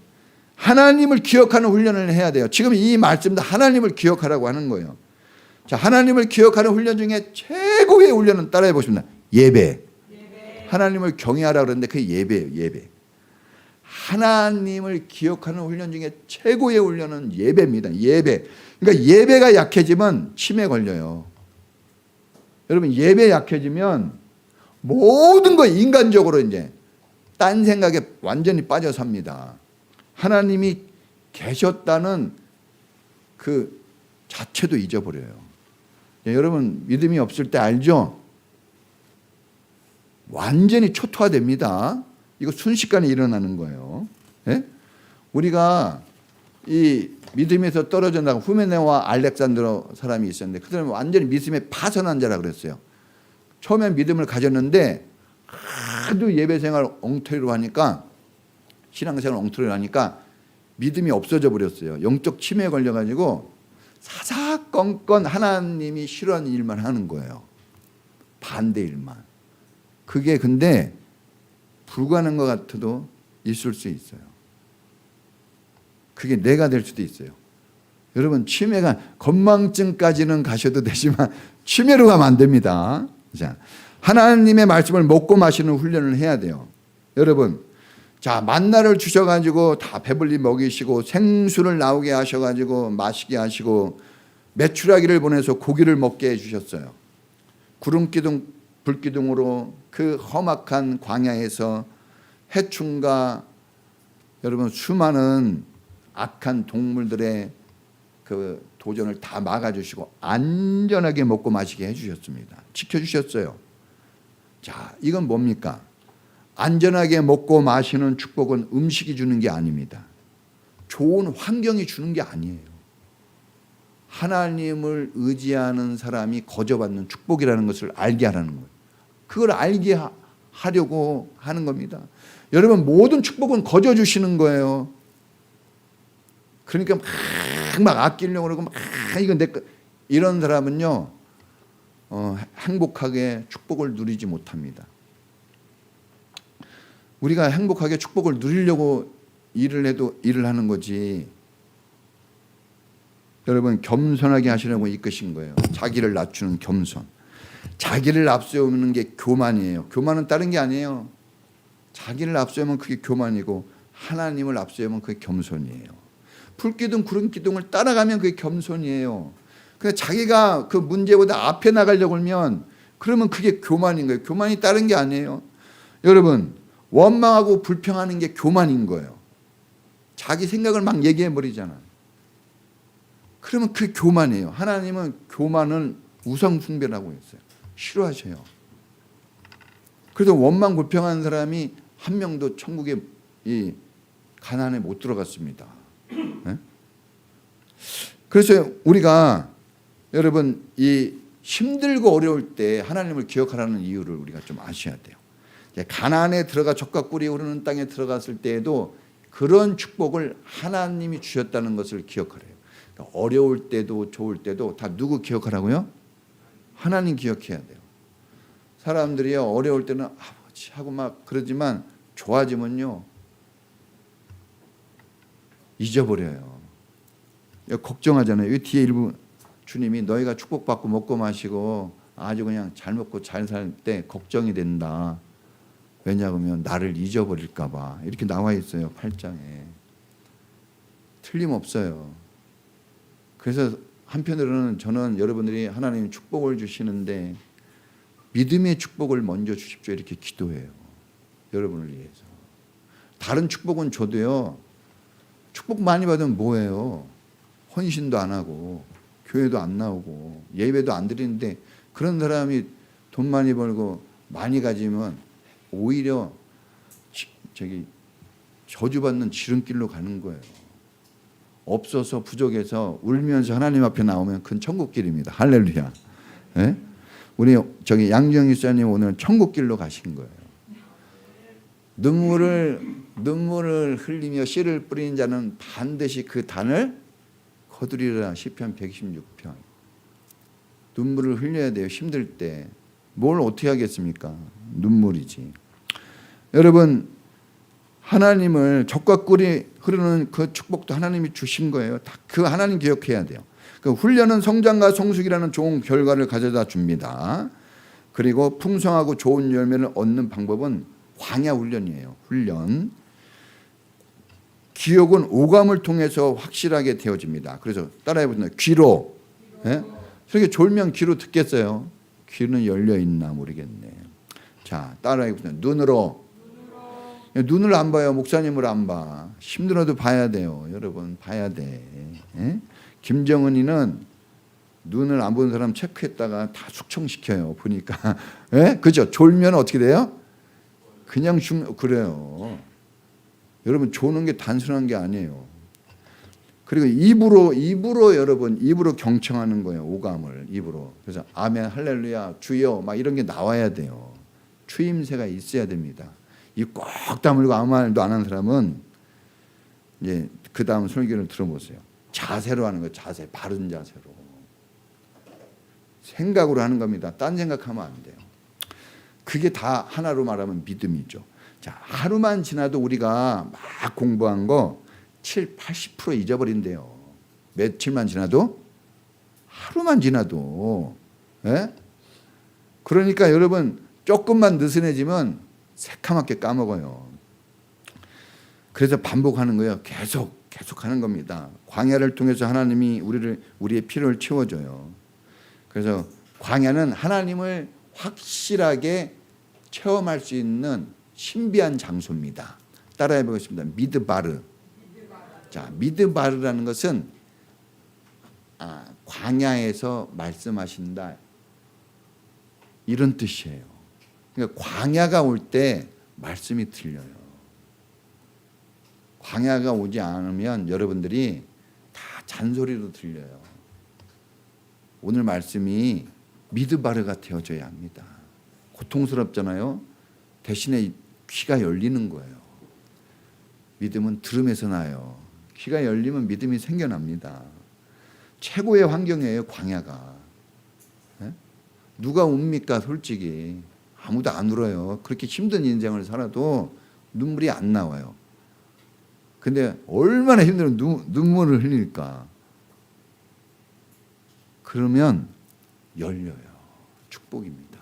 하나님을 기억하는 훈련을 해야 돼요. 지금 이 말씀도 하나님을 기억하라고 하는 거예요. 자, 하나님을 기억하는 훈련 중에 최고의 훈련은 따라해 보십니다. 예배. 하나님을 경외하라 그러는데 그게 예배예요. 예배. 하나님을 기억하는 훈련 중에 최고의 훈련은 예배입니다. 예배. 그러니까 예배가 약해지면 치매 걸려요. 여러분, 예배 약해지면 모든 거 인간적으로 이제 딴 생각에 완전히 빠져 삽니다. 하나님이 계셨다는 그 자체도 잊어버려요. 여러분, 믿음이 없을 때 알죠? 완전히 초토화됩니다. 이거 순식간에 일어나는 거예요. 예? 우리가 이 믿음에서 떨어져 나간 후메네와 알렉산드로 사람이 있었는데 그 사람은 완전히 믿음에 파선한 자라 그랬어요. 처음엔 믿음을 가졌는데 하도 예배 생활 엉터리로 하니까, 신앙생활 엉터리로 하니까 믿음이 없어져 버렸어요. 영적 치매에 걸려가지고 사사건건 하나님이 싫어하는 일만 하는 거예요. 반대 일만. 그게 근데 불가능한 것 같아도 있을 수 있어요. 그게 내가 될 수도 있어요. 여러분, 치매가 건망증까지는 가셔도 되지만 치매로 가면 안 됩니다. 자, 하나님의 말씀을 먹고 마시는 훈련을 해야 돼요. 여러분, 자, 만나를 주셔가지고 다 배불리 먹이시고 생수를 나오게 하셔가지고 마시게 하시고 메추라기를 보내서 고기를 먹게 해주셨어요. 구름기둥 불기둥으로 그 험악한 광야에서 해충과 여러분 수많은 악한 동물들의 그 도전을 다 막아주시고 안전하게 먹고 마시게 해주셨습니다. 지켜주셨어요. 자, 이건 뭡니까? 안전하게 먹고 마시는 축복은 음식이 주는 게 아닙니다. 좋은 환경이 주는 게 아니에요. 하나님을 의지하는 사람이 거저받는 축복이라는 것을 알게 하라는 거예요. 그걸 알게 하려고 하는 겁니다. 여러분, 모든 축복은 거저 주시는 거예요. 그러니까 막 아끼려고 그러고 막 이건 내 거, 이런 사람은요 행복하게 축복을 누리지 못합니다. 우리가 행복하게 축복을 누리려고 일을 해도 일을 하는 거지. 여러분, 겸손하게 하시려고 이끄신 거예요. 자기를 낮추는 겸손. 자기를 앞세우는 게 교만이에요. 교만은 다른 게 아니에요. 자기를 앞세우면 그게 교만이고 하나님을 앞세우면 그게 겸손이에요. 불기둥 구름기둥을 따라가면 그게 겸손이에요. 근데 자기가 그 문제보다 앞에 나가려고 하면 그러면 그게 교만인 거예요. 교만이 다른 게 아니에요. 여러분, 원망하고 불평하는 게 교만인 거예요. 자기 생각을 막 얘기해 버리잖아요. 그러면 그게 교만이에요. 하나님은 교만을 우상숭배라고 했어요. 싫어하셔요. 그래서 원망 불평하는 사람이 한 명도 천국에 이 가나안에 못 들어갔습니다. 네? 그래서 우리가 여러분 이 힘들고 어려울 때 하나님을 기억하라는 이유를 우리가 좀 아셔야 돼요. 가나안에 들어가 젖과 꿀이 흐르는 땅에 들어갔을 때에도 그런 축복을 하나님이 주셨다는 것을 기억하래요. 그러니까 어려울 때도 좋을 때도 다 누구 기억하라고요? 하나님 기억해야 돼요. 사람들이 어려울 때는 아버지 하고 막 그러지만 좋아지면요 잊어버려요. 걱정하잖아요. 이 뒤에 일부 주님이 너희가 축복받고 먹고 마시고 아주 그냥 잘 먹고 잘 살 때 걱정이 된다. 왜냐하면 나를 잊어버릴까 봐. 이렇게 나와 있어요. 8장에. 틀림없어요. 그래서 한편으로는 저는 여러분들이 하나님 축복을 주시는데 믿음의 축복을 먼저 주십시오. 이렇게 기도해요. 여러분을 위해서. 다른 축복은 줘도요. 축복 많이 받으면 뭐예요? 헌신도 안 하고 교회도 안 나오고 예배도 안 드리는데 그런 사람이 돈 많이 벌고 많이 가지면 오히려 저주받는 지름길로 가는 거예요. 없어서 부족해서 울면서 하나님 앞에 나오면 그건 천국길입니다. 할렐루야. 네? 우리 양정희 사님 오늘 천국길로 가신 거예요. 눈물을 흘리며 씨를 뿌리는 자는 반드시 그 단을 거두리라. 시편 116편. 눈물을 흘려야 돼요. 힘들 때. 뭘 어떻게 하겠습니까? 눈물이지. 여러분, 하나님을 젖과 꿀이 흐르는 그 축복도 하나님이 주신 거예요. 다 그 하나님 기억해야 돼요. 그 훈련은 성장과 성숙이라는 좋은 결과를 가져다 줍니다. 그리고 풍성하고 좋은 열매를 얻는 방법은 광야 훈련이에요. 훈련. 기억은 오감을 통해서 확실하게 되어집니다. 그래서 따라해보세요. 귀로. 예? 저렇게 졸면 귀로 듣겠어요. 귀는 열려 있나 모르겠네. 자, 따라해보세요. 눈으로. 눈을 안 봐요. 목사님을 안 봐. 힘들어도 봐야 돼요. 여러분 봐야 돼. 예? 김정은이는 눈을 안 보는 사람 체크했다가 다 숙청시켜요. 보니까. 예? 그죠? 졸면 어떻게 돼요? 그냥 그래요. 여러분 조는 게 단순한 게 아니에요. 그리고 입으로 여러분 입으로 경청하는 거예요. 오감을 입으로. 그래서 아멘 할렐루야 주여 막 이런 게 나와야 돼요. 추임새가 있어야 됩니다. 입 꽉 다물고 아무 말도 안 하는 사람은 이제 그 다음 설교를 들어보세요. 자세로 하는 거예요. 자세, 바른 자세로. 생각으로 하는 겁니다. 딴 생각하면 안 돼요. 그게 다 하나로 말하면 믿음이죠. 자, 하루만 지나도 우리가 막 공부한 거 7, 80% 잊어버린대요. 며칠만 지나도? 하루만 지나도. 예? 그러니까 여러분 조금만 느슨해지면 새카맣게 까먹어요. 그래서 반복하는 거예요. 계속 하는 겁니다. 광야를 통해서 하나님이 우리의 필요를 채워줘요. 그래서 광야는 하나님을 확실하게 체험할 수 있는 신비한 장소입니다. 따라해 보겠습니다. 미드바르. 자, 미드바르라는 것은 광야에서 말씀하신다 이런 뜻이에요. 그러니까 광야가 올 때 말씀이 들려요. 광야가 오지 않으면 여러분들이 다 잔소리로 들려요. 오늘 말씀이 미드바르가 되어져야 합니다. 고통스럽잖아요. 대신에 귀가 열리는 거예요. 믿음은 들음에서 나요. 귀가 열리면 믿음이 생겨납니다. 최고의 환경이에요. 광야가. 네? 누가 웁니까? 솔직히 아무도 안 울어요. 그렇게 힘든 인생을 살아도 눈물이 안 나와요. 근데 얼마나 힘들면 눈물을 흘릴까? 그러면 열려요. 축복입니다.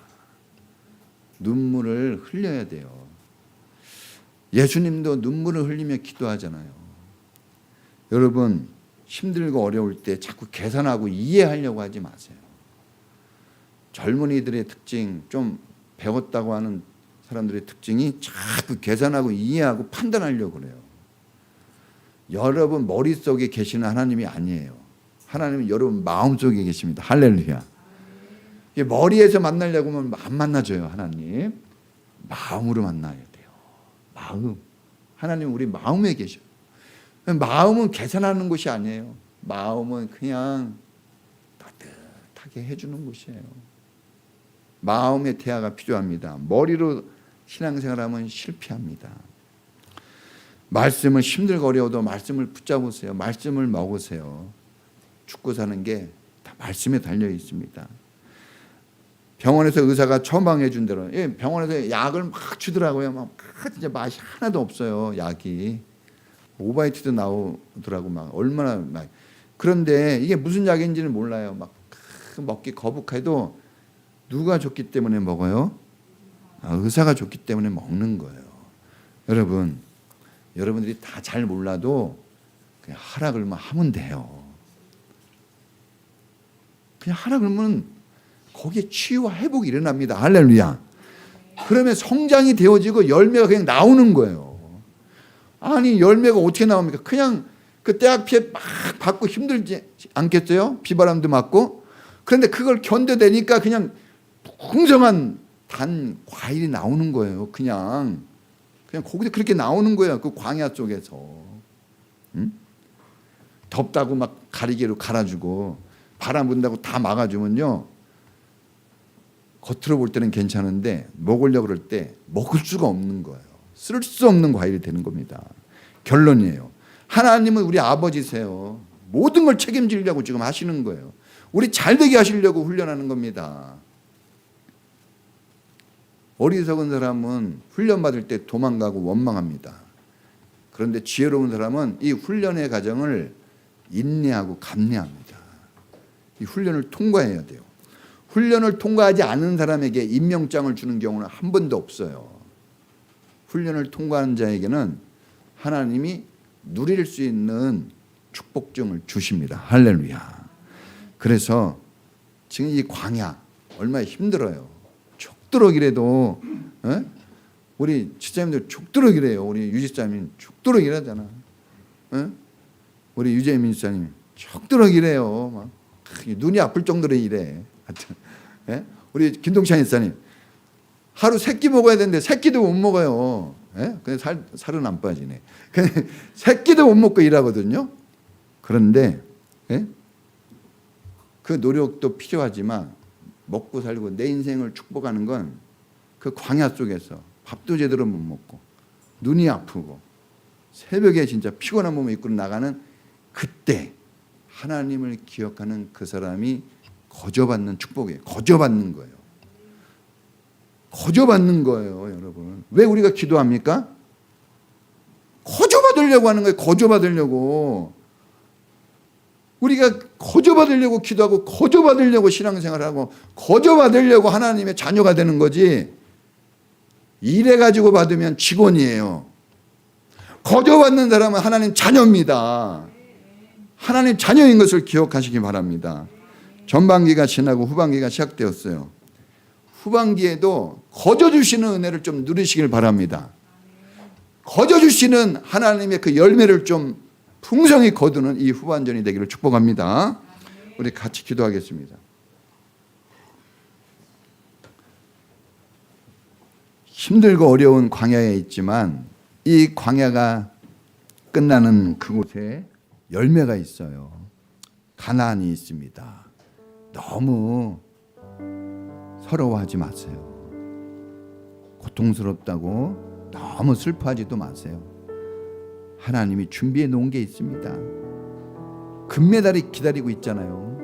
눈물을 흘려야 돼요. 예수님도 눈물을 흘리며 기도하잖아요. 여러분 힘들고 어려울 때 자꾸 계산하고 이해하려고 하지 마세요. 젊은이들의 특징, 좀 배웠다고 하는 사람들의 특징이 자꾸 계산하고 이해하고 판단하려고 그래요. 여러분 머릿속에 계시는 하나님이 아니에요. 하나님은 여러분 마음속에 계십니다. 할렐루야. 머리에서 만나려고 하면 안 만나줘요. 하나님 마음으로 만나야 돼요. 마음. 하나님 우리 마음에 계셔. 마음은 계산하는 곳이 아니에요. 마음은 그냥 따뜻하게 해주는 곳이에요. 마음의 대화가 필요합니다. 머리로 신앙생활하면 실패합니다. 말씀을 힘들고 어려워도 말씀을 붙잡으세요. 말씀을 먹으세요. 죽고 사는 게 다 말씀에 달려 있습니다. 병원에서 의사가 처방해 준 대로 병원에서 약을 막 주더라고요. 막 진짜 맛이 하나도 없어요. 약이 오바이트도 나오더라고 막 얼마나 막. 그런데 이게 무슨 약인지는 몰라요. 막 먹기 거북해도 누가 줬기 때문에 먹어요? 의사가 줬기 때문에 먹는 거예요. 여러분들이 다 잘 몰라도 그냥 하라 그러면 하면 돼요. 그냥 하라 그러면 거기에 치유와 회복이 일어납니다. 할렐루야. 그러면 성장이 되어지고 열매가 그냥 나오는 거예요. 아니 열매가 어떻게 나옵니까? 그냥 그 때학 피해 막 받고 힘들지 않겠어요? 비바람도 맞고. 그런데 그걸 견뎌내니까 그냥 풍성한 단 과일이 나오는 거예요. 그냥 거기서 그렇게 나오는 거예요. 그 광야 속에서. 응? 덥다고 막 가리개로 갈아주고 바람 분다고 다 막아주면요. 겉으로 볼 때는 괜찮은데 먹으려고 그럴 때 먹을 수가 없는 거예요. 쓸 수 없는 과일이 되는 겁니다. 결론이에요. 하나님은 우리 아버지세요. 모든 걸 책임지려고 지금 하시는 거예요. 우리 잘되게 하시려고 훈련하는 겁니다. 어리석은 사람은 훈련받을 때 도망가고 원망합니다. 그런데 지혜로운 사람은 이 훈련의 과정을 인내하고 감내합니다. 이 훈련을 통과해야 돼요. 훈련을 통과하지 않은 사람에게 임명장을 주는 경우는 한 번도 없어요. 훈련을 통과한 자에게는 하나님이 누릴 수 있는 축복증을 주십니다. 할렐루야. 그래서 지금 이 광야 얼마나 힘들어요. 족두럭이라도 우리 지자님들 족두럭이래요. 우리 유지자님 족두럭이라잖아. 우리 유재민 지자님 족두럭이래요. 막 눈이 아플 정도로 이래. 하여튼, 예? 우리 김동찬 일사님 하루 3끼 먹어야 되는데 3끼도 못 먹어요. 예? 근데 살은 안 빠지네. 근데 3끼도 못 먹고 일하거든요. 그런데 예? 그 노력도 필요하지만 먹고 살고 내 인생을 축복하는 건 그 광야 속에서 밥도 제대로 못 먹고 눈이 아프고 새벽에 진짜 피곤한 몸을 이끌어 나가는 그때 하나님을 기억하는 그 사람이 거저받는 축복이에요. 거저받는 거예요. 거저받는 거예요, 여러분. 왜 우리가 기도합니까? 거저받으려고 하는 거예요. 거저받으려고. 우리가 거저받으려고 기도하고 거저받으려고 신앙생활을 하고 거저받으려고 하나님의 자녀가 되는 거지, 일해가지고 받으면 직원이에요. 거저받는 사람은 하나님 자녀입니다. 하나님 자녀인 것을 기억하시기 바랍니다. 전반기가 지나고 후반기가 시작되었어요. 후반기에도 거저 주시는 은혜를 좀 누리시길 바랍니다. 거저 주시는 하나님의 그 열매를 좀 풍성히 거두는 이 후반전이 되기를 축복합니다. 우리 같이 기도하겠습니다. 힘들고 어려운 광야에 있지만 이 광야가 끝나는 그곳에 열매가 있어요. 가나안이 있습니다. 너무 서러워하지 마세요. 고통스럽다고 너무 슬퍼하지도 마세요. 하나님이 준비해 놓은 게 있습니다. 금메달이 기다리고 있잖아요.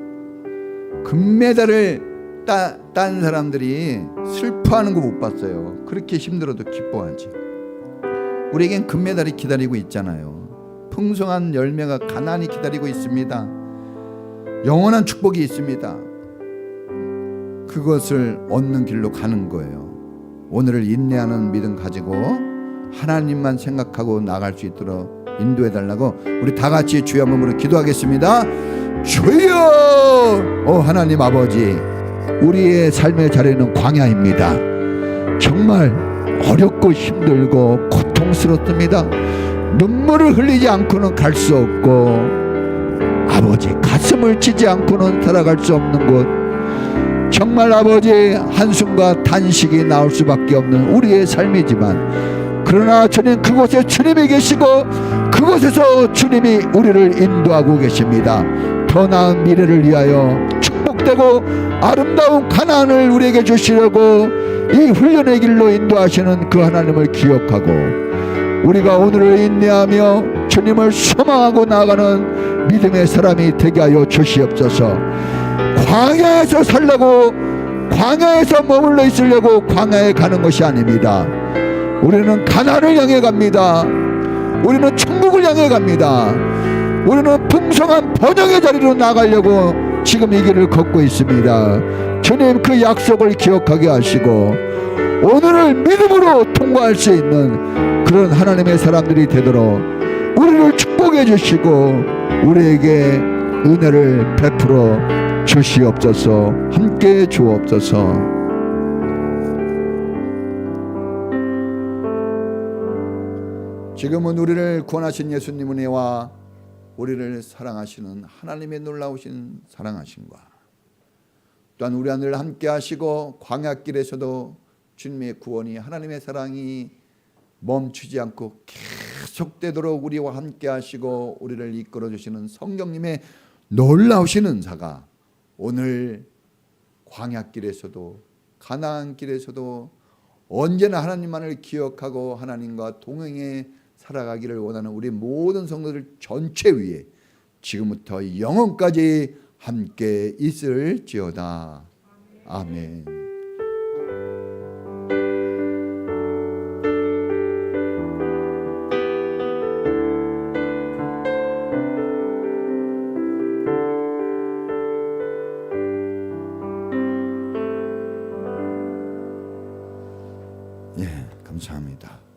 금메달을 딴 사람들이 슬퍼하는 거 못 봤어요. 그렇게 힘들어도 기뻐하지. 우리에겐 금메달이 기다리고 있잖아요. 풍성한 열매가 가나안이 기다리고 있습니다. 영원한 축복이 있습니다. 그것을 얻는 길로 가는 거예요. 오늘을 인내하는 믿음 가지고 하나님만 생각하고 나갈 수 있도록 인도해 달라고 우리 다 같이 주여 한번 기도하겠습니다. 주여! 하나님 아버지, 우리의 삶의 자리는 광야입니다. 정말 어렵고 힘들고 고통스럽습니다. 눈물을 흘리지 않고는 갈 수 없고 아버지 가슴을 치지 않고는 살아갈 수 없는 곳, 정말 아버지 한숨과 단식이 나올 수밖에 없는 우리의 삶이지만, 그러나 주님 그곳에 주님이 계시고 그곳에서 주님이 우리를 인도하고 계십니다. 더 나은 미래를 위하여 축복되고 아름다운 가나안을 우리에게 주시려고 이 훈련의 길로 인도하시는 그 하나님을 기억하고 우리가 오늘을 인내하며 주님을 소망하고 나아가는 믿음의 사람이 되게 하여 주시옵소서. 광야에서 살려고, 광야에서 머물러 있으려고 광야에 가는 것이 아닙니다. 우리는 가나안을 향해 갑니다. 우리는 천국을 향해 갑니다. 우리는 풍성한 번영의 자리로 나가려고 지금 이 길을 걷고 있습니다. 주님 그 약속을 기억하게 하시고 오늘을 믿음으로 통과할 수 있는 그런 하나님의 사람들이 되도록 우리를 축복해 주시고 우리에게 은혜를 베풀어 주시옵소서. 함께 주옵소서. 지금은 우리를 구원하신 예수님 은혜와 우리를 사랑하시는 하나님의 놀라우신 사랑하심과 또한 우리 하늘 함께 하시고 광야길에서도 주님의 구원이, 하나님의 사랑이 멈추지 않고 계속되도록 우리와 함께 하시고 우리를 이끌어 주시는 성령님의 놀라우신 은사가 오늘 광야길에서도 가나안길에서도 언제나 하나님만을 기억하고 하나님과 동행해 살아가기를 원하는 우리 모든 성도들 전체 위에 지금부터 영원까지 함께 있을지어다. 아멘. 예, 감사합니다.